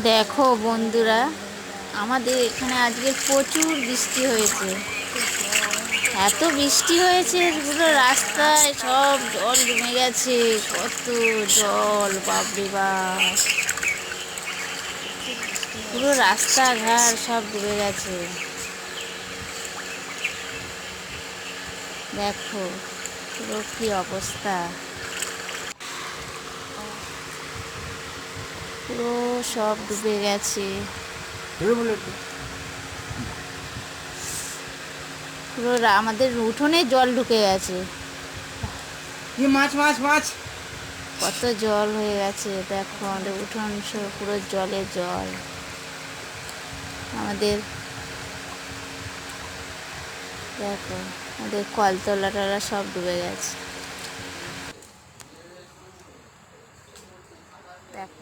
দেখো বন্ধুরা, আমাদের এখানে আজকে প্রচুর বৃষ্টি হয়েছে। এত বৃষ্টি হয়েছে পুরো রাস্তায় সব জল জমে গেছে। কত জল, বাপরে বাপ! পুরো রাস্তাঘাট সব ডুবে গেছে। দেখো পুরো কি অবস্থা, পুরো সব ডুবে গেছে। পুরো আমাদের উঠোনে জল ঢুকে গেছে। মাছ মাছ মাছ। কত জল হয়ে গেছে দেখো, আমাদের উঠোন সব পুরো জলে জল। আমাদের দেখো, আমাদের কলতলা টলা সব ডুবে গেছে।